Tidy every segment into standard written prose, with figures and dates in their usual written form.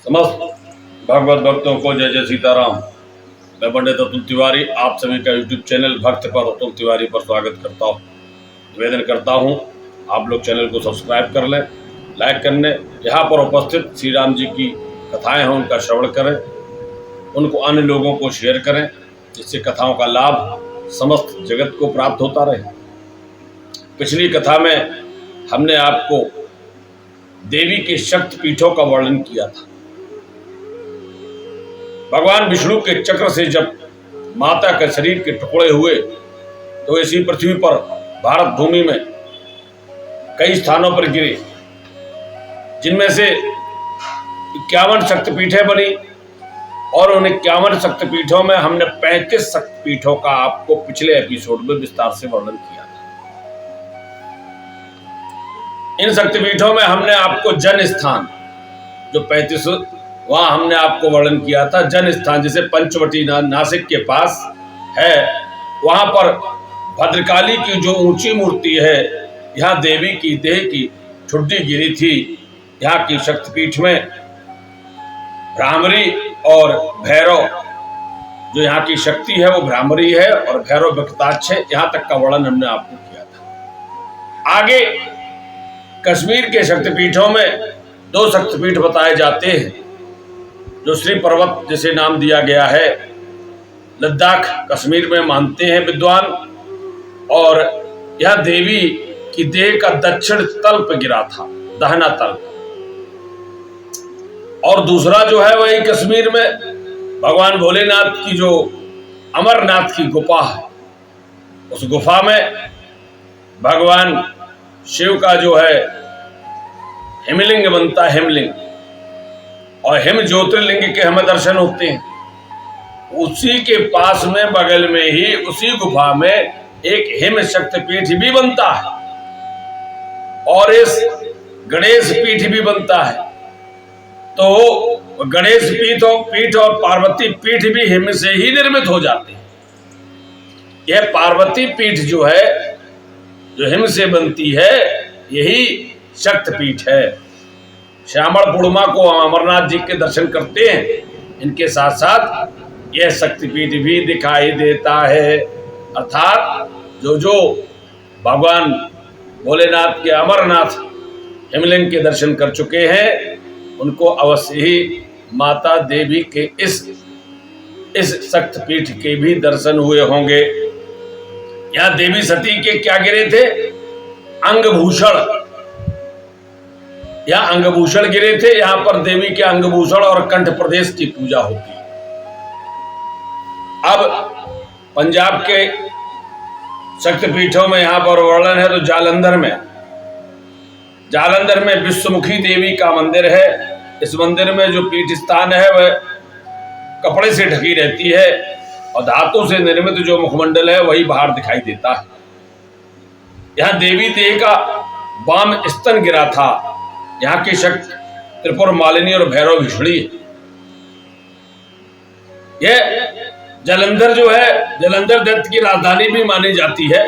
समस्त भगवत भक्तों को जय जय सीताराम। मैं पंडित अतुल तिवारी आप सभी का यूट्यूब चैनल भक्त पर अतुल तिवारी पर स्वागत करता हूँ। निवेदन करता हूँ आप लोग चैनल को सब्सक्राइब कर लें, लाइक करने, यहाँ पर उपस्थित श्री राम जी की कथाएं हैं उनका श्रवण करें, उनको अन्य लोगों को शेयर करें, जिससे कथाओं का लाभ समस्त जगत को प्राप्त होता रहे। पिछली कथा में हमने आपको देवी के शक्तिपीठों का वर्णन किया था। भगवान विष्णु के चक्र से जब माता के शरीर के टुकड़े हुए तो इसी पृथ्वी पर भारत भूमि में कई स्थानों पर गिरे, जिनमें से 51 शक्तिपीठें बनी और उन 51 शक्तिपीठों में हमने 35 शक्तिपीठों का आपको पिछले एपिसोड में विस्तार से वर्णन किया था। इन शक्तिपीठों में हमने आपको जन स्थान जो 35 वहां हमने आपको वर्णन किया था, जन स्थान जैसे पंचवटी नासिक के पास है, वहां पर भद्रकाली की जो ऊंची मूर्ति है, यहाँ देवी की देह की ठुड्डी गिरी थी। यहाँ की शक्तिपीठ में भ्रामरी और भैरव जो यहाँ की शक्ति है वो भ्रामरी है और भैरव विकटाक्ष है। यहाँ तक का वर्णन हमने आपको किया था। आगे कश्मीर के शक्तिपीठों में 2 शक्तिपीठ बताए जाते हैं, जो श्री पर्वत जिसे नाम दिया गया है, लद्दाख कश्मीर में मानते हैं विद्वान, और यह देवी की देह का दक्षिण तल पर गिरा था, दाहिना तल। और दूसरा जो है वही कश्मीर में भगवान भोलेनाथ की जो अमरनाथ की गुफा है, उस गुफा में भगवान शिव का जो है हिमलिंग बनता है, हिमलिंग, और हिम ज्योतिर्लिंग के हमें दर्शन होते हैं। उसी के पास में बगल में ही उसी गुफा में एक हिम शक्तिपीठ भी बनता है और इस गणेश पीठ भी बनता है। तो गणेश पीठ और पार्वती पीठ भी हिम से ही निर्मित हो जाते हैं। यह पार्वती पीठ जो है, जो हिम से बनती है, यही शक्तिपीठ है। श्यामल पूर्णिमा को अमरनाथ जी के दर्शन करते हैं, इनके साथ साथ यह शक्तिपीठ भी दिखाई देता है। अर्थात जो भगवान भोलेनाथ के अमरनाथ हिमलिंग के दर्शन कर चुके हैं, उनको अवश्य ही माता देवी के इस शक्तिपीठ के भी दर्शन हुए होंगे। यहाँ देवी सती के क्या गिरे थे? अंगभूषण, यहाँ अंगभूषण गिरे थे। यहाँ पर देवी के अंगभूषण और कंठ प्रदेश की पूजा होती है। अब पंजाब के शक्तिपीठों में यहाँ पर वर्णन है, तो जालंधर में विश्वमुखी देवी का मंदिर है। इस मंदिर में जो पीठ स्थान है वह कपड़े से ढकी रहती है और धातु से निर्मित जो मुखमंडल है वही बाहर दिखाई देता है। यहाँ देवी देह का वाम स्तन गिरा था। यहाँ की शक्ति त्रिपुर मालिनी और भैरव भीषणी है। यह जालंधर जो है, जालंधर दत्त की राजधानी भी मानी जाती है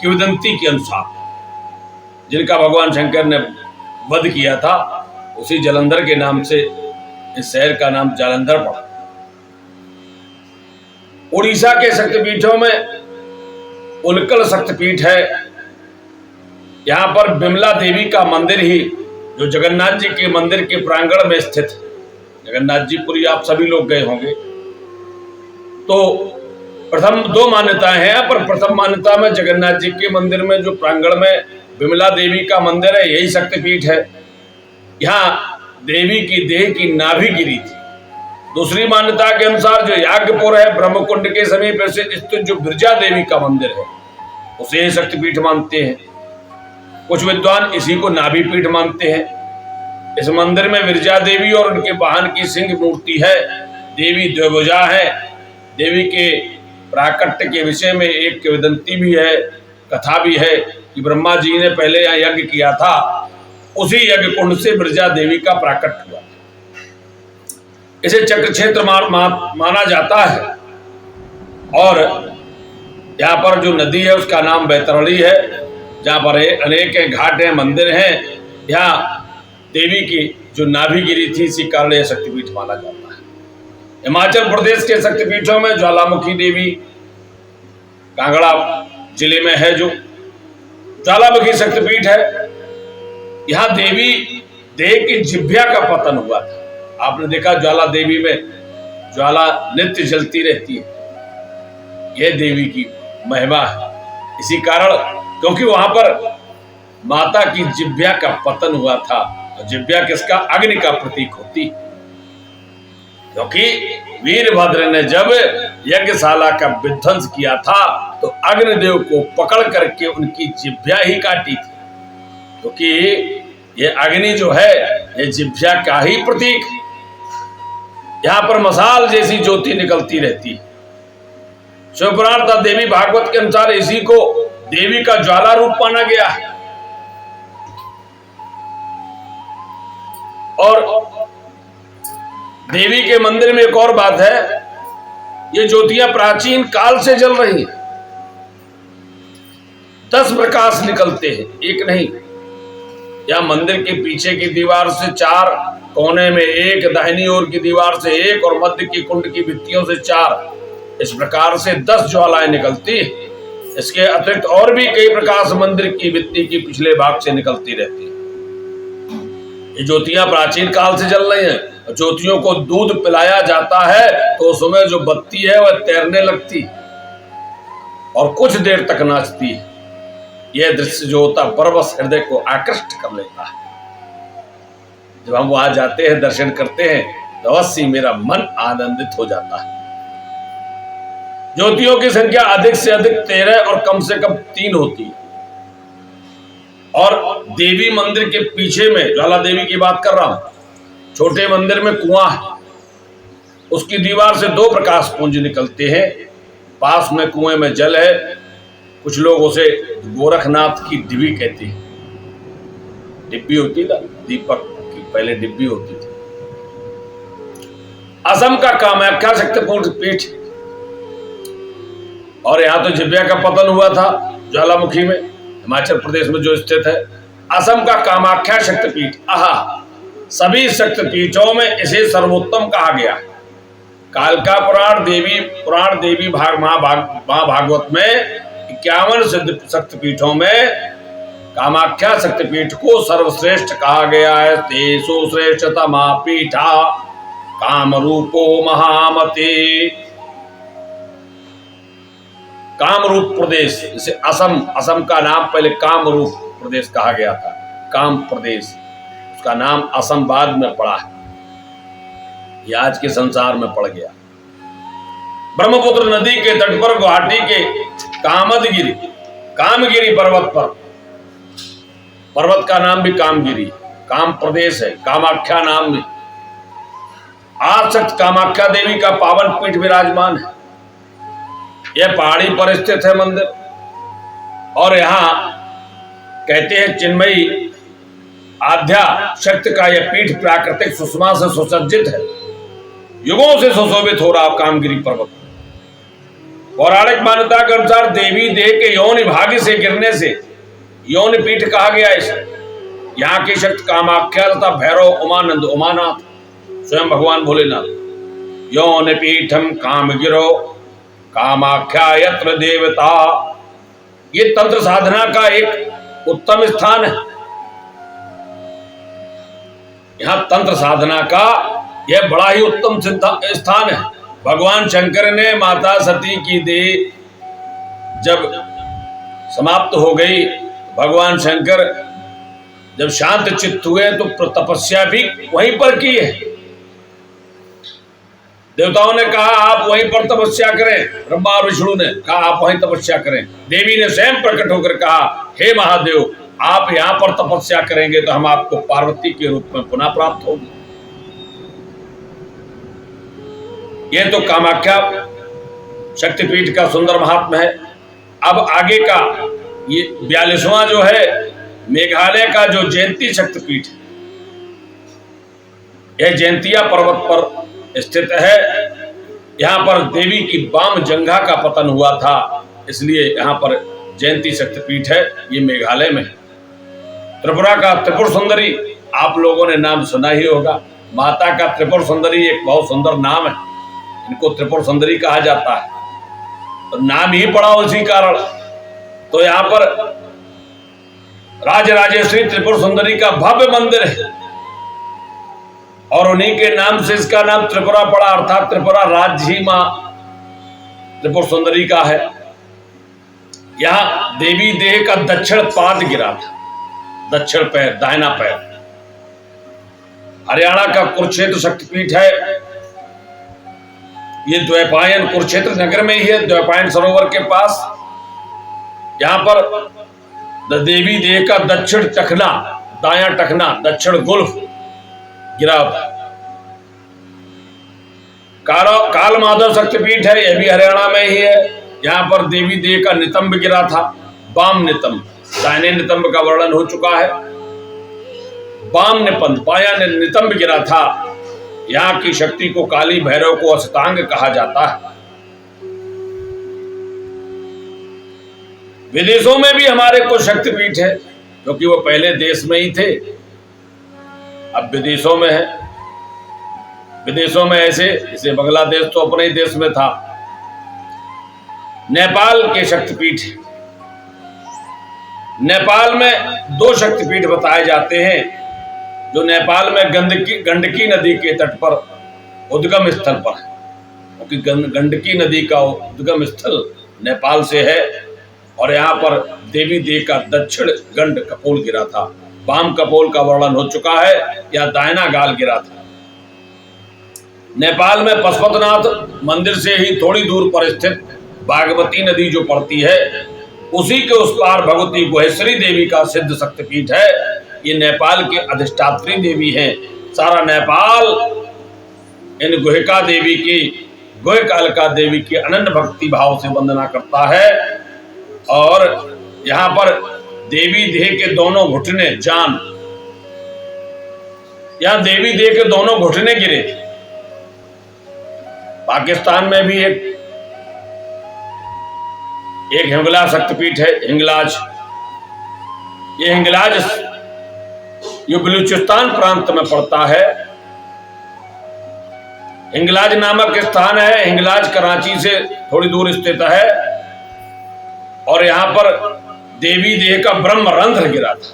किंवदंती के अनुसार। जिनका भगवान शंकर ने वध किया था, उसी जालंधर के नाम से इस शहर का नाम जालंधर पड़ा। उड़ीसा के शक्तिपीठों में उल्कल शक्तिपीठ है। यहाँ पर बिमला देवी का मंदिर ही जो जगन्नाथ जी के मंदिर के प्रांगण में स्थित है। जगन्नाथ जी पुरी आप सभी लोग गए होंगे। तो प्रथम 2 मान्यताएं हैं, पर प्रथम मान्यता में जगन्नाथ जी के मंदिर में जो प्रांगण में बिमला देवी का मंदिर है, यही शक्तिपीठ है। यहाँ देवी की देह की नाभि गिरी थी। दूसरी मान्यता के अनुसार जो याज्ञपुर है, ब्रह्मकुंड के समीप से स्थित जो बिरजा देवी का मंदिर है, उसे शक्तिपीठ मानते हैं। कुछ विद्वान इसी को नाभि पीठ मानते हैं। इस मंदिर में विरजा देवी और उनके वाहन की सिंह मूर्ति है। देवी द्विभुजा है। देवी के प्राकट्य के विषय में एक किंवदंती भी है, कथा भी है कि ब्रह्मा जी ने पहले यहाँ यज्ञ किया था, उसी यज्ञ कुंड से विरजा देवी का प्राकट्य हुआ। इसे चक्र क्षेत्र माना जाता है। और यहाँ पर जो नदी है उसका नाम बैतरणी है, जहाँ पर अनेक घाट हैं, मंदिर हैं। यहाँ देवी की जो नाभिगिरी थी, इसी कारण यह शक्तिपीठ माना जाता है। हिमाचल प्रदेश के शक्तिपीठों में ज्वालामुखी देवी कांगड़ा जिले में है, जो ज्वालामुखी शक्तिपीठ है। यहाँ देवी देह की जिह्वा का पतन हुआ था। आपने देखा ज्वाला देवी में ज्वाला नित्य जलती रहती है, यह देवी की महिमा है। इसी कारण, क्योंकि वहां पर माता की जिह्वा का पतन हुआ था, और जिह्वा किसका? अग्नि का प्रतीक होती, क्योंकि वीरभद्र ने जब यज्ञशाला का विध्वंस किया था तो अग्निदेव को पकड़ करके उनकी जिह्वा ही काटी थी, क्योंकि ये अग्नि जो है ये जिह्वा का ही प्रतीक। यहां पर मसाल जैसी ज्योति निकलती रहती है। शिवपुराण तथा देवी भागवत के अनुसार इसी को देवी का ज्वाला रूप माना गया है। और देवी के मंदिर में एक और बात है, ये ज्योतियां प्राचीन काल से जल रही हैं। 10 प्रकाश निकलते हैं, एक नहीं। या मंदिर के पीछे की दीवार से 4, कोने में 1, दाहिनी ओर की दीवार से 1 और मध्य की कुंड की भित्तियों से 4, इस प्रकार से 10 ज्वालाएं निकलती है। इसके अतिरिक्त और भी कई प्रकाश मंदिर की भित्ति की पिछले भाग से निकलती रहती है। ये ज्योतियां प्राचीन काल से जल रही हैं। ज्योतियों को दूध पिलाया जाता है तो उसमें जो बत्ती है वह तैरने लगती और कुछ देर तक नाचती है। यह दृश्य जो होता परवश हृदय को आकृष्ट कर लेता है। जब हम वहां जाते हैं, दर्शन करते हैं, तो अवश्य मेरा मन आनंदित हो जाता है। ज्योतियों की संख्या अधिक से अधिक 13 और कम से कम 3 होती है। और देवी मंदिर के पीछे में, ज्वाला देवी की बात कर रहा हूं, छोटे मंदिर में कुआं है, उसकी दीवार से 2 प्रकाश पुंज निकलते हैं। पास में कुएं में जल है। कुछ लोग उसे गोरखनाथ की डिब्बी कहते हैं। डिब्बी होती ना, दीपक की पहले डिब्बी होती थी। असम का कामाख्या शक्तिपीठ पीठ, और यहां तो जिह्वा का पतन हुआ था ज्वालामुखी में, हिमाचल प्रदेश में जो स्थित है। असम का कामाख्या शक्तिपीठ, सभी शक्तिपीठों में इसे सर्वोत्तम कहा गया। कालका पुराण देवी महाभागवत में 51 शक्तिपीठों में कामाख्या शक्तिपीठ को सर्वश्रेष्ठ कहा गया है। तेसु श्रेष्ठतमा पीठा कामरूपो महामते। कामरूप प्रदेश, जैसे असम का नाम पहले कामरूप प्रदेश कहा गया था, काम प्रदेश, उसका नाम असम बाद में पड़ा है, ये आज के संसार में पड़ गया। ब्रह्मपुत्र नदी के तट पर गुवाहाटी के कामगिरी पर्वत का नाम भी कामगिरी, काम प्रदेश है। कामाख्या नाम में आदिशक्ति कामाख्या देवी का पावन पीठ विराजमान है। यह पहाड़ी पर स्थित है मंदिर, और यहाँ कहते हैं चिन्मयी आध्या शक्ति का यह पीठ प्राकृतिक सुषमा से सुसज्जित है। युगों से सुशोभित हो रहा कामगिरी पर्वत। पौराणिक मान्यता के अनुसार देवी देह के योनि भाग्य से गिरने से योनि पीठ कहा गया इसे। यहाँ की शक्ति कामाख्या तथा भैरव उमानाथ स्वयं भगवान भोलेनाथ। योनि पीठम कामगिरो कामाख्या यत्र देवता, ये तंत्र साधना का एक उत्तम स्थान है। यहां तंत्र साधना का यह बड़ा ही उत्तम स्थान है। भगवान शंकर ने माता सती की देह जब समाप्त हो गई, भगवान शंकर जब शांत चित्त हुए तो तपस्या भी वहीं पर की है। देवताओं ने कहा आप वहीं पर तपस्या करें, ब्रह्मा और विष्णु ने कहा आप वहीं तपस्या करें। देवी ने स्वयं प्रकट होकर कहा हे महादेव, आप यहां पर तपस्या करेंगे तो हम आपको पार्वती के रूप में पुनः प्राप्त होंगे। यह तो कामाख्या शक्तिपीठ का सुंदर महात्मा है। अब आगे का ये 42वां जो है मेघालय का जो जयंती शक्तिपीठ, यह जयंतिया पर्वत पर स्थित है। यहाँ पर देवी की वाम जंघा का पतन हुआ था, इसलिए यहाँ पर जयंती शक्तिपीठ है। ये मेघालय में है। त्रिपुरा का त्रिपुर सुंदरी आप लोगों ने नाम सुना ही होगा। माता का त्रिपुर सुंदरी एक बहुत सुंदर नाम है, इनको त्रिपुर सुंदरी कहा जाता है, तो नाम ही पड़ा उसी कारण। तो यहाँ पर राजराजेश्वरी त्रिपुर सुंदरी का भव्य मंदिर है और उन्हीं के नाम से इसका नाम त्रिपुरा पड़ा, अर्थात त्रिपुरा राज्य ही मां त्रिपुर सुंदरी का है। यहां देवी देह का दक्षिण पाद गिरा था, दक्षिण पैर, दाहिना पैर। हरियाणा का कुरुक्षेत्र शक्तिपीठ है। ये द्वैपायन कुरुक्षेत्र नगर में ही है, द्वैपायन सरोवर के पास। यहां पर देवी देह का दक्षिण टखना, दायां टखना, दक्षिण गुल्फ गिरा था। काल माधव शक्तिपीठ है, यह भी हरियाणा में ही है। यहां पर देवी देह का नितंब गिरा था, वाम नितंब। दाहिने नितंब का वर्णन हो चुका है। वाम निपंद, बायां नितंब गिरा था। यहाँ की शक्ति को काली भैरव को अष्टांग कहा जाता है। विदेशों में भी हमारे कुछ शक्तिपीठ है, क्योंकि वो पहले देश में ही थे, अब विदेशों में है। विदेशों में ऐसे, जैसे बांग्लादेश तो अपने ही देश में था। नेपाल के शक्तिपीठ, नेपाल में 2 शक्तिपीठ बताए जाते हैं, जो नेपाल में गंडकी नदी के तट पर उद्गम स्थल पर है, क्योंकि गंडकी नदी का उद्गम स्थल नेपाल से है। और यहाँ पर देवी देह का दक्षिण गंड कपोल गिरा था। वाम कपोल का वर्णन हो चुका है, या दाहिना गाल गिरा था। नेपाल में पशुपतिनाथ मंदिर से ही थोड़ी दूर पर स्थित बागमती नदी जो पड़ती है, उसी के उस पार भगवती गुहेश्वरी देवी का सिद्ध शक्तिपीठ है। ये नेपाल की अधिष्ठात्री देवी हैं। सारा नेपाल इन गुहिका देवी की, गुहिकालिका देवी की अनन्य भक्ति भाव से वंदना करता है। और यहाँ पर देवी देह के दोनों घुटने, जान, यहाँ देवी देह के दोनों घुटने गिरे थे। पाकिस्तान में भी एक हिंगलाज शक्तिपीठ है, हिंगलाज। ये हिंगलाज ये बलूचिस्तान प्रांत में पड़ता है। हिंगलाज नामक स्थान है। हिंगलाज कराची से थोड़ी दूर स्थित है। और यहां पर देवी देह का ब्रह्म रंध्र गिरा था।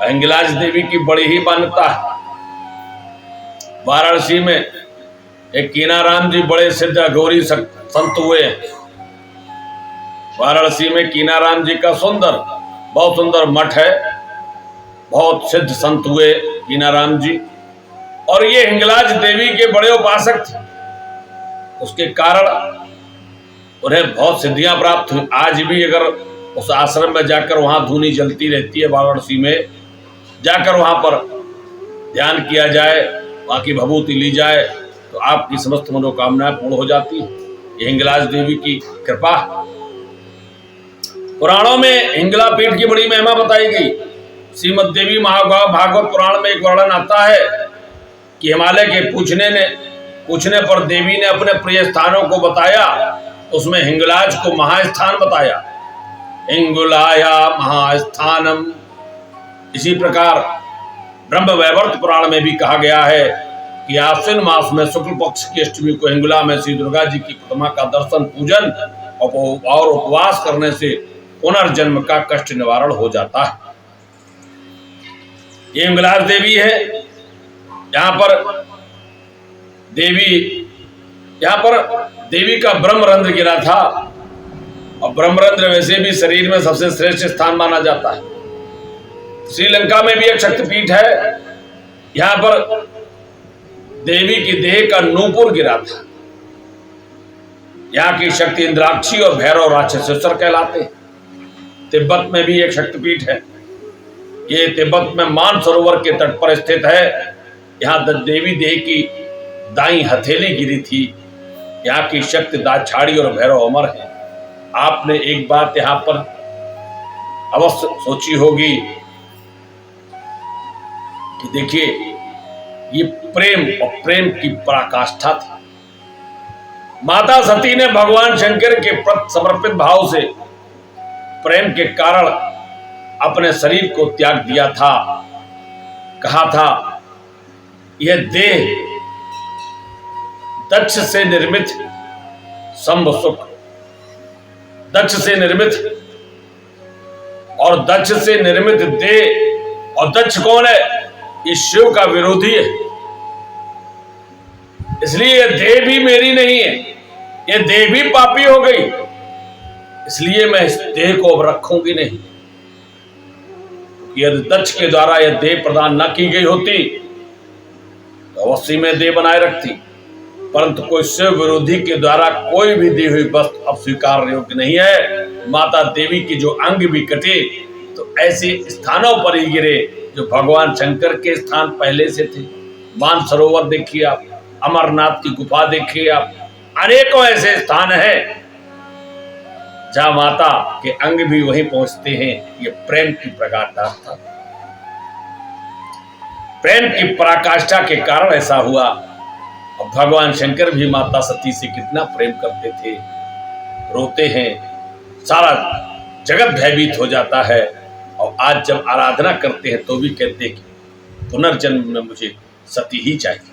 हिंगलाज देवी की बड़ी ही मान्यता है। वाराणसी में एक कीनाराम जी बड़े सिद्ध अघोरी संत हुए। वाराणसी में कीनाराम जी का बहुत सुंदर मठ है। बहुत सिद्ध संत हुए कीनाराम जी, और ये हिंगलाज देवी के बड़े उपासक थे। उसके कारण उन्हें बहुत सिद्धियां प्राप्त हुई। आज भी अगर उस आश्रम में जाकर, वहां धूनी जलती रहती है वाराणसी में, जाकर वहां पर ध्यान किया जाए, वहां की भभूति ली जाए, तो आपकी समस्त मनोकामनाएं पूर्ण हो जाती है। ये हिंगलाज देवी की कृपा। पुराणों में हिंगला पीठ की बड़ी महिमा बताई गई। श्रीमद देवी महाभागवत पुराण में एक वर्णन आता है कि हिमालय के पूछने पर देवी ने अपने प्रिय स्थानों को बताया। उसमें हिंगलाज को महास्थान बताया, हिंगुलाया महास्थानम। इसी प्रकार ब्रह्म वैवर्त पुराण में भी कहा गया है कि आश्विन मास में शुक्ल पक्ष की अष्टमी को हिंगुला में श्री दुर्गा जी की प्रतिमा का दर्शन, पूजन और उपवास करने से पुनर्जन्म का कष्ट निवारण हो जाता है। ये हिंगलाज देवी है। यहाँ पर देवी का ब्रह्मरंध्र गिरा था। और ब्रह्मरंध्र वैसे भी शरीर में सबसे श्रेष्ठ स्थान माना जाता है। श्रीलंका में भी एक शक्तिपीठ है। यहाँ पर देवी की देह का नूपुर गिरा था। यहाँ की शक्ति इंद्राक्षी और भैरव राक्षसेश्वर कहलाते हैं। तिब्बत में भी एक शक्तिपीठ है। ये तिब्बत में मानसरोवर के तट पर स्थित है। यहाँ देवी देह की दाई हथेली गिरी थी। यहाँ की शक्ति दाछाड़ी और भैरव अमर है। आपने एक बात यहाँ पर अवश्य सोची होगी कि देखिए, ये प्रेम और प्रेम की पराकाष्ठा थी। माता सती ने भगवान शंकर के प्रति समर्पित भाव से प्रेम के कारण अपने शरीर को त्याग दिया था। कहा था यह देह दक्ष से निर्मित संभ सुख, दक्ष से निर्मित, और दक्ष से निर्मित देह, और दक्ष कौन है? ये शिव का विरोधी है। इसलिए यह देह भी मेरी नहीं है, यह देह भी पापी हो गई, इसलिए मैं इस देह को अब रखूंगी नहीं। यदि दक्ष के द्वारा यह देह प्रदान न की गई होती तो अवश्य में देह बनाए रखती, परंतु कोई शिव विरोधी के द्वारा कोई भी दी हुई वस्तु अब स्वीकार योग्य नहीं है। माता देवी की जो अंग भी कटे तो ऐसे स्थानों पर ही गिरे जो भगवान शंकर के स्थान पहले से थे। मानसरोवर देखिए आप, अमरनाथ की गुफा देखिए आप, अनेकों ऐसे स्थान हैं जहां माता के अंग भी वहीं पहुंचते हैं। ये प्रेम की प्रकाष्ठा था, प्रेम की पराकाष्ठा के कारण ऐसा हुआ। और भगवान शंकर भी माता सती से कितना प्रेम करते थे। रोते हैं, सारा जगत भयभीत हो जाता है, और आज जब आराधना करते हैं तो भी कहते हैं कि पुनर्जन्म में मुझे सती ही चाहिए।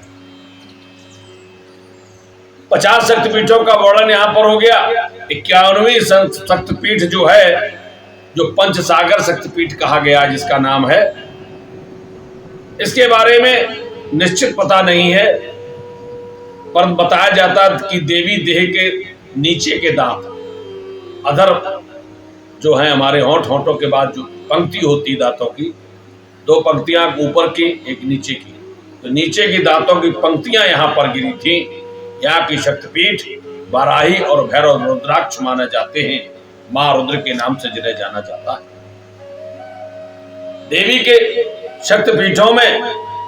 50 शक्तिपीठों का वर्णन यहां पर हो गया। 51वीं शक्तिपीठ जो है, जो पंचसागर शक्तिपीठ कहा गया, जिसका नाम है, इसके बारे में निश्चित पता नहीं है, पर बताया जाता कि देवी देह के नीचे के दांत, अधर जो है हमारे होंठों के बाद जो पंक्ति होती दांतों की, 2 पंक्तियां ऊपर की एक नीचे की, तो नीचे की दांतों की पंक्तियां यहां पर गिरी थी। यहाँ की शक्तिपीठ वाराही और भैरव रुद्राक्ष माने जाते हैं। मां रुद्र के नाम से जिन्हें जाना जाता है। देवी के शक्तिपीठों में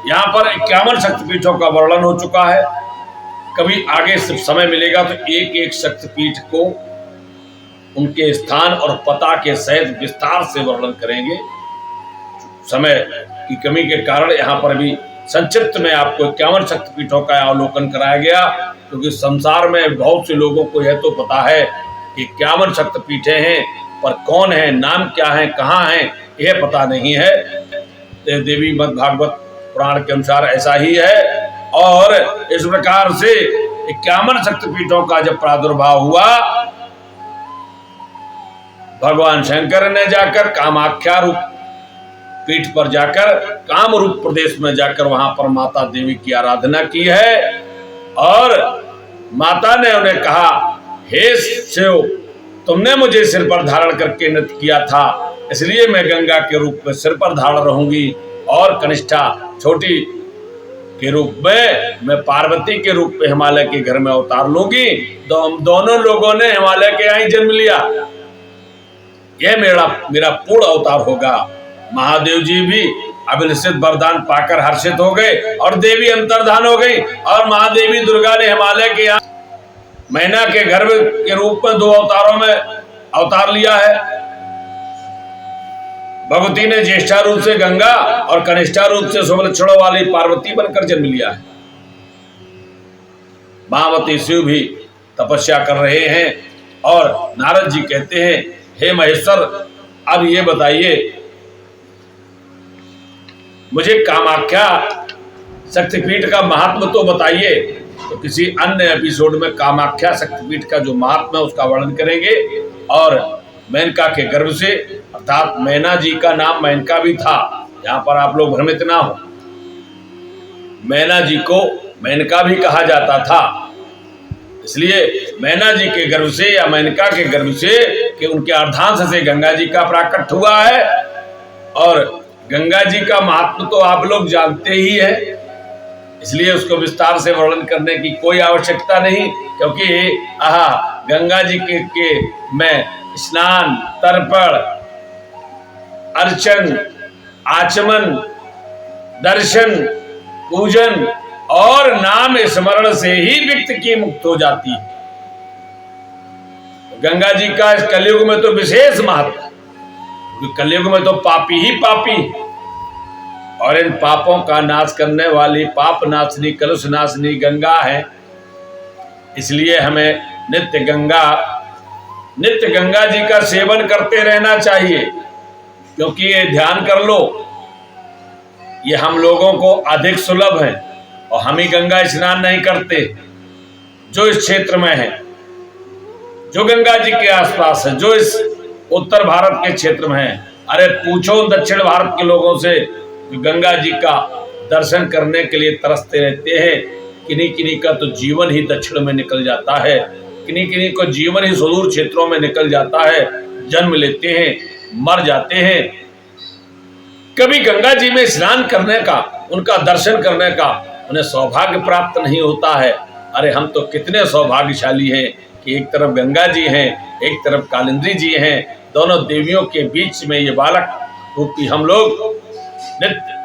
यहाँ पर 51 शक्तिपीठों का वर्णन हो चुका है। कभी आगे समय मिलेगा तो एक एक शक्तिपीठ को उनके स्थान और पता के सहित विस्तार से वर्णन करेंगे। समय की कमी के कारण यहाँ पर भी संक्षिप्त में आपको 51 शक्तिपीठों का अवलोकन कराया गया, क्योंकि संसार में बहुत से लोगों को यह तो पता है कि 51 शक्तिपीठें हैं, पर कौन है, नाम क्या है, कहाँ है, यह पता नहीं है। देवी भागवत पुराण के अनुसार ऐसा ही है। और इस प्रकार से 51 शक्तिपीठों का जब प्रादुर्भाव हुआ, भगवान शंकर ने जाकर कामाख्या रूप पीठ पर जाकर, काम रूप प्रदेश में जाकर वहां पर माता देवी की आराधना की है। और माता ने उन्हें कहा, हे शिव, तुमने मुझे सिर पर धारण करके नृत्य किया था, इसलिए मैं गंगा के रूप में सिर पर धारण रहूंगी, और कनिष्ठा छोटी के रूप में मैं पार्वती के रूप में हिमालय के घर में अवतार लूंगी। दोनों लोगों ने हिमालय के यहाँ ही जन्म लिया। यह मेरा पूर्ण अवतार होगा। महादेव जी भी अभिलषित वरदान पाकर हर्षित हो गए, और देवी अंतर्धान हो गई, और महादेवी दुर्गा ने हिमालय के यहाँ मैना के गर्भ के रूप में 2 अवतारों में अवतार लिया है। भगवती ने ज्येष्ठा रूप से गंगा और कनिष्ठा रूप से सुमलक्षणों वाली पार्वती बनकर जन्म लिया है। महावती शिव भी तपस्या कर रहे हैं, और नारद जी कहते हैं, हे महेश्वर, अब ये बताइए, मुझे कामाख्या शक्तिपीठ का महात्म तो बताइए। तो किसी अन्य एपिसोड में कामाख्या शक्तिपीठ का जो महात्मा है उसका वर्णन करेंगे। और मेनका के गर्भ से, अर्थात मैना जी का नाम मेनका भी था, यहाँ पर आप लोग भ्रमित ना हो। मैना जी को मेनका भी कहा जाता था, इसलिए मैना जी के गर्भ से या मेनका के गर्भ से कि उनके अर्धांश से गंगा जी का प्राकट हुआ है। और गंगा जी का महात्म तो आप लोग जानते ही है, इसलिए उसको विस्तार से वर्णन करने की कोई आवश्यकता नहीं, क्योंकि गंगा जी के में स्नान, तर्पण, अर्चन, आचमन, दर्शन, पूजन और नाम स्मरण से ही व्यक्ति की मुक्त हो जाती है। गंगा जी का इस कलयुग में तो विशेष महत्व, कलयुग में तो पापी ही पापी, और इन पापों का नाश करने वाली पाप नाशनी, कलुष नाशनी गंगा है। इसलिए हमें नित्य गंगा जी का सेवन करते रहना चाहिए। क्योंकि ये ध्यान कर लो, ये हम लोगों को अधिक सुलभ है और हम ही गंगा स्नान नहीं करते। जो इस क्षेत्र में है, जो गंगा जी के आसपास है, जो इस उत्तर भारत के क्षेत्र में है, अरे पूछो दक्षिण भारत के लोगों से जो गंगा जी का दर्शन करने के लिए तरसते रहते हैं। किन्हीं किन्हीं का तो जीवन ही दक्षिण में निकल जाता है, किन्हीं किन्हीं को जीवन ही सुदूर क्षेत्रों में निकल जाता है, जन्म लेते हैं, मर जाते हैं। कभी गंगा जी में स्नान करने का, उनका दर्शन करने का उन्हें सौभाग्य प्राप्त नहीं होता है। अरे हम तो कितने सौभाग्यशाली हैं कि एक तरफ गंगा जी हैं, एक तरफ कालिंदी जी हैं, दोनों देवियों के बीच में ये बालक रूपी हम लोग नित्य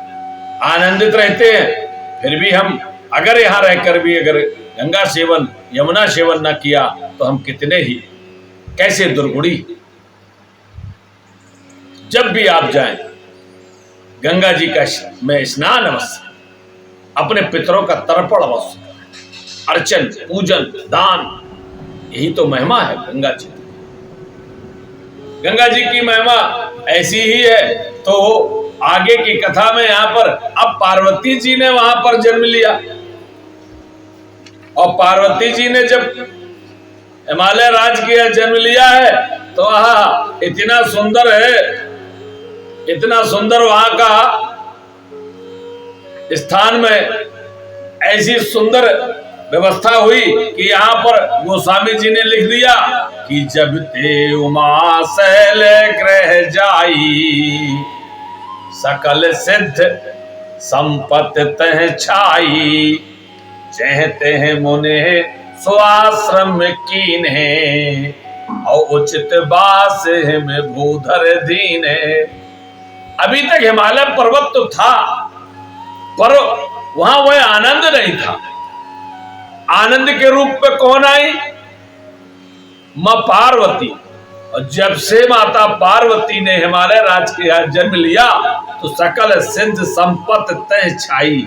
आनंदित रहते हैं। फिर भी हम अगर यहाँ रहकर भी अगर गंगा सेवन, यमुना सेवन न किया तो हम कितने ही कैसे दुर्गुणी। जब भी आप जाएं गंगा जी का में स्नान अवश्य, अपने पितरों का तर्पण अवश्य, अर्चन, पूजन, दान, यही तो महिमा है गंगा जी। गंगा जी की महिमा ऐसी ही है। तो आगे की कथा में यहाँ पर अब पार्वती जी ने वहां पर जन्म लिया, और पार्वती जी ने जब हिमालय राज किया, जन्म लिया है, तो आहा इतना सुंदर है, इतना सुंदर वहां का स्थान में ऐसी सुंदर व्यवस्था हुई कि यहाँ पर गोस्वामी जी ने लिख दिया कि जब ते उमा शैल ग्रह जाई, सकल सिद्ध संपत्ति तह छाई, चहते हैं मुने स्वाश्रम कीन्हे, और उचित बास में भूधर दीने। अभी तक हिमालय पर्वत तो था, पर वहां वह आनंद नहीं था। आनंद के रूप में कौन आई? मां पार्वती। और जब से माता पार्वती ने हिमालय राज के यहाँ जन्म लिया तो सकल सिद्ध संपत्ति तह छाई,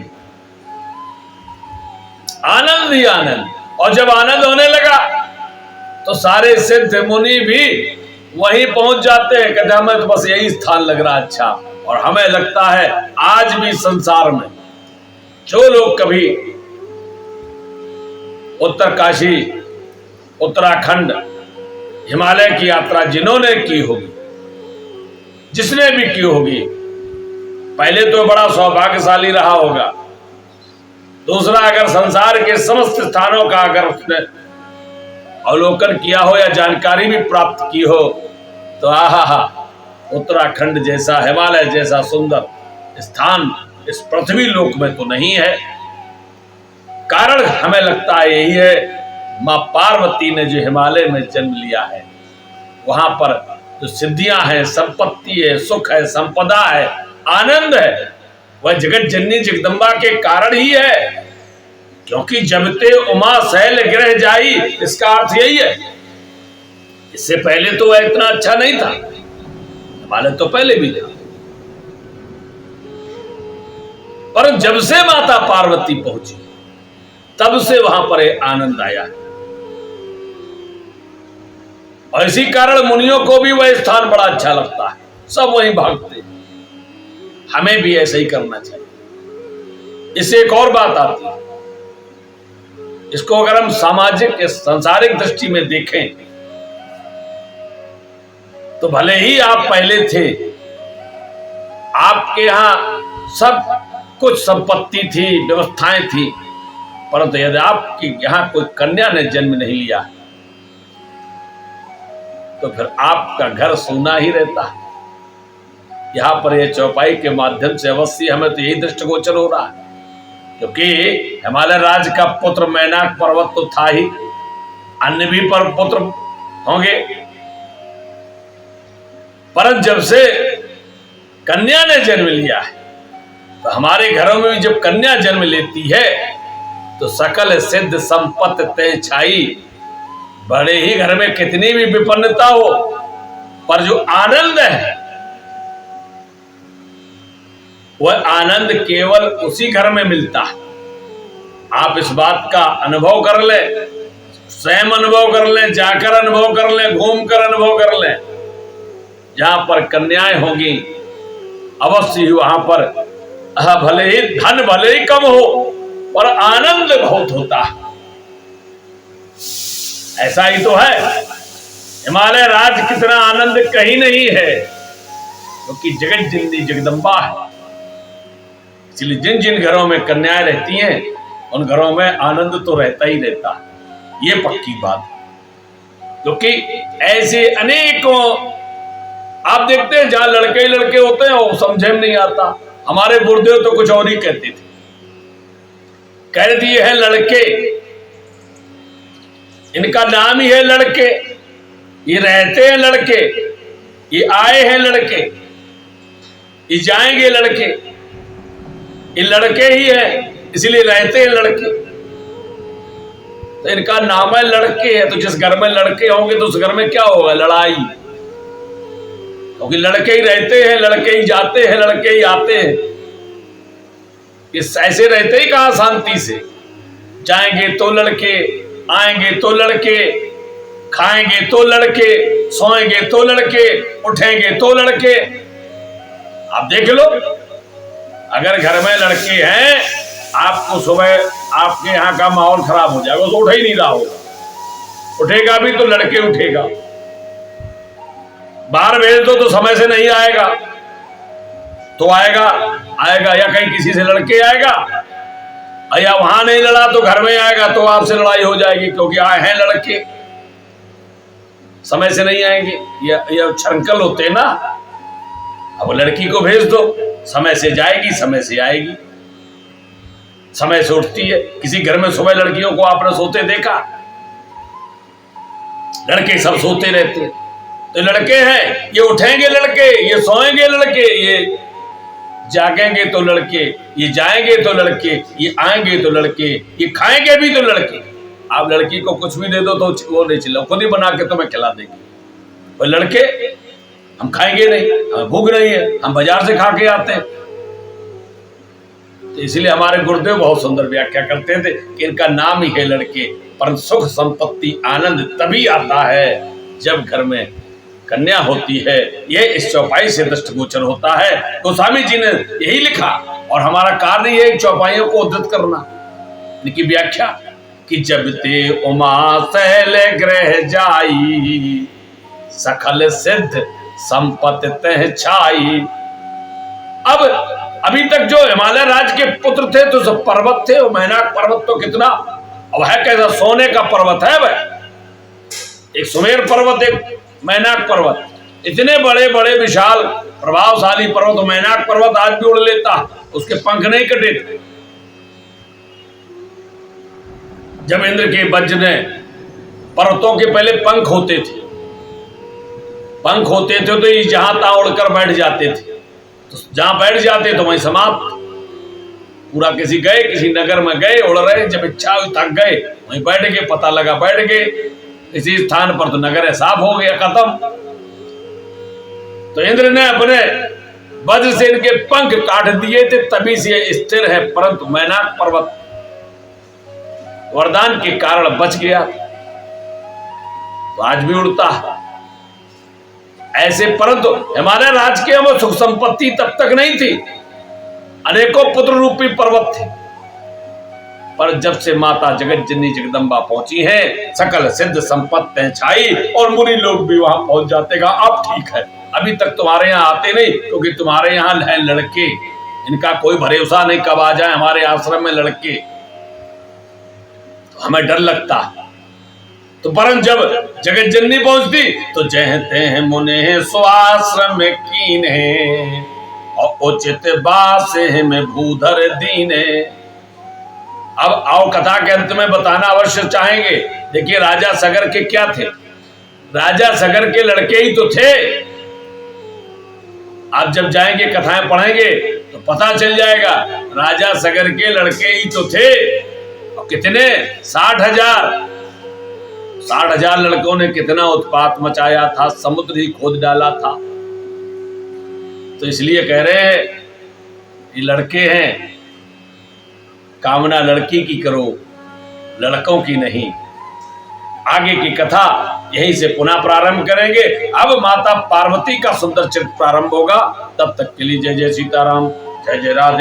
आनंद ही आनंद। और जब आनंद होने लगा तो सारे सिद्ध मुनि भी वहीं पहुंच जाते हैं, कहते हमें तो बस यही स्थान लग रहा अच्छा। और हमें लगता है आज भी संसार में जो लोग कभी उत्तरकाशी, उत्तराखंड, हिमालय की यात्रा जिन्होंने की होगी, जिसने भी की होगी, पहले तो बड़ा सौभाग्यशाली रहा होगा। दूसरा, अगर संसार के समस्त स्थानों का अगर उसने अवलोकन किया हो या जानकारी भी प्राप्त की हो, तो आहा, उत्तराखंड जैसा, हिमालय जैसा सुंदर स्थान इस पृथ्वी लोक में तो नहीं है। कारण हमें लगता है यही है, मां पार्वती ने जो हिमालय में जन्म लिया है, वहां पर जो सिद्धियां हैं, संपत्ति है, सुख है, संपदा है, आनंद है, वह जगत जननी जगदम्बा के कारण ही है। क्योंकि जब ते उमा शैल ग्रह जाई, इसका अर्थ यही है। इससे पहले तो वह इतना अच्छा नहीं था, हिमालय तो पहले भी था, पर जब से माता पार्वती पहुंची तब से वहां पर आनंद आया। और इसी कारण मुनियों को भी वह स्थान बड़ा अच्छा लगता है, सब वहीं भागते। हमें भी ऐसा ही करना चाहिए। इससे एक और बात आती है, इसको अगर हम सामाजिक, सांसारिक दृष्टि में देखें तो भले ही आप पहले थे, आपके यहां सब कुछ संपत्ति थी, व्यवस्थाएं थी, परंतु यदि आपकी यहां कोई कन्या ने जन्म नहीं लिया तो फिर आपका घर सूना ही रहता है। यहां पर यह चौपाई के माध्यम से अवश्य हमें तो यही दृष्टिगोचर हो रहा है, क्योंकि हिमालय राज का पुत्र मैनाक पर्वत तो था ही, अन्य भी पर पुत्र होंगे, परंतु जब से कन्या ने जन्म लिया है तो हमारे घरों में भी जब कन्या जन्म लेती है तो सकल सिद्ध संपत्ति तय छाई। बड़े ही घर में कितनी भी विपन्नता हो, पर जो आनंद है वह आनंद केवल उसी घर में मिलता है। आप इस बात का अनुभव कर ले, स्वयं अनुभव कर ले, जाकर अनुभव कर ले, घूम कर अनुभव कर ले। जहां पर कन्याएं होंगी अवश्य ही वहां पर भले ही धन भले ही कम हो पर आनंद बहुत होता है। ऐसा ही तो है, हिमालय राज्य कितना आनंद कहीं नहीं है, क्योंकि जगत जननी जगदम्बा है। इसलिए जिन जिन घरों में कन्याएं रहती हैं उन घरों में आनंद तो रहता ही रहता है, ये पक्की बात। क्योंकि ऐसे अनेकों आप देखते हैं जहां लड़के ही लड़के होते हैं वो समझे में नहीं आता। हमारे गुरुदेव तो कुछ और ही कहते थे, कह दिए हैं लड़के, इनका नाम ही है लड़के, ये रहते हैं लड़के, ये आए हैं लड़के, ये जाएंगे लड़के, ये लड़के ही हैं इसलिए रहते हैं लड़के। तो इनका नाम है लड़के है, तो जिस घर में लड़के होंगे तो उस घर में क्या होगा? लड़ाई। क्योंकि लड़के ही रहते हैं, लड़के ही जाते हैं, लड़के ही आते हैं। इस ऐसे रहते ही कहां शांति से, जाएंगे तो लड़के, आएंगे तो लड़के, खाएंगे तो लड़के, सोएंगे तो लड़के, उठेंगे तो लड़के। आप देख लो, अगर घर में लड़के हैं आपको सुबह आपके यहाँ का माहौल खराब हो जाएगा, तो उठ ही नहीं रहा होगा, उठेगा भी तो लड़के उठेगा। बाहर भेज दो तो समय से नहीं आएगा तो आएगा या कहीं किसी से लड़के आएगा, या वहां नहीं लड़ा तो घर में आएगा तो आपसे लड़ाई हो जाएगी, क्योंकि आए हैं लड़के, समय से नहीं आएंगे। या छंकल होते ना, अब लड़की को भेज दो, समय से जाएगी, समय से आएगी, समय से उठती है। किसी घर में सुबह लड़कियों को आपने सोते देखा? लड़के सब सोते रहते हैं। तो लड़के हैं, ये उठेंगे लड़के, ये सोएंगे लड़के, ये जागेंगे तो लड़के, ये जाएंगे तो लड़के, ये आएंगे तो लड़के, ये खाएंगे भी तो लड़के। आप लड़की को कुछ भी दे दो तो वो नहीं चिल्ला, खुद ही बना के तुम्हें खिला देगी। और लड़के, हम खाएंगे नहीं, हमें भूख नहीं है, हम बाजार से खा के आते हैं। तो इसलिए हमारे गुरुदेव बहुत सुंदर व्याख्या करते थे कि इनका नाम ही है लड़के, पर सुख संपत्ति आनंद तभी आता है जब घर में कन्या होती है। यह इस चौपाई से दृष्टिगोचर होता है। गोस्वामी जी ने यही लिखा, और हमारा कार्य है चौपाइयों को उद्धृत करना, इनकी व्याख्या कि जब ते उमा सहल ग्रह जाई, सकल सिद्ध संपत्ति तह छाई। अब अभी तक जो हिमालय राज्य के पुत्र थे तो सब पर्वत थे, और मैनाक पर्वत तो कितना, अब है कैसा, सोने का पर्वत है वह, एक सुमेर पर्वत, एक मैनाक पर्वत, इतने बड़े बड़े विशाल प्रभावशाली पर्वत। मैनाक पर्वत आज भी उड़ लेता, उसके पंख नहीं कटे थे। जब इंद्र के वज्र ने, पर्वतों के पहले पंख होते थे, पंख होते थे तो ये जहां तहां उड़कर बैठ जाते थे, तो जहां बैठ जाते तो वहीं समाप्त। पूरा किसी गए, किसी नगर में गए, उड़ रहे, जब इच्छा हुई थक गए, वहीं बैठ गए, पता लगा बैठ गए इसी स्थान पर, तो नगर है साफ हो गया, खत्म। तो इंद्र ने अपने वज्र से इनके पंख काट दिए थे, तभी से स्थिर है। परंतु मैनाक पर्वत वरदान के कारण बच गया, तो आज भी उड़ता है ऐसे। परंतु हिमालय राज्य के हमें सुख संपत्ति तब तक नहीं थी, अनेकों पुत्र रूपी पर्वत थे, पर जब से माता जगत जननी जगदम्बा पहुंची है, सकल सिद्ध संपत्ति छाई, और मुनि लोग भी वहां पहुंच जाते हैं। अब ठीक है, अभी तक तुम्हारे यहाँ आते नहीं, क्योंकि तुम्हारे यहाँ है लड़के, इनका कोई भरोसा नहीं कब आ जाए हमारे आश्रम में लड़के, तो हमें डर लगता है। तो परंतु जब जगत जननी पहुंचती तो जहते हैं मुने स्वाश्रम कीन है, और उचित बास है में भूधर दीन है। अब आओ कथा के अंत में बताना अवश्य चाहेंगे। देखिए राजा सगर के क्या थे, राजा सगर के लड़के ही तो थे। आप जब जाएंगे कथाएं पढ़ेंगे तो पता चल जाएगा, राजा सगर के लड़के ही तो थे। और कितने, 60,000 लड़कों ने कितना उत्पात मचाया था, समुद्र ही खोद डाला था। तो इसलिए कह रहे हैं ये लड़के हैं, कामना लड़की की करो, लड़कों की नहीं। आगे की कथा यहीं से पुनः प्रारंभ करेंगे। अब माता पार्वती का सुंदर चरित्र प्रारंभ होगा। तब तक के लिए जय जय सीताराम, जय जय राधे।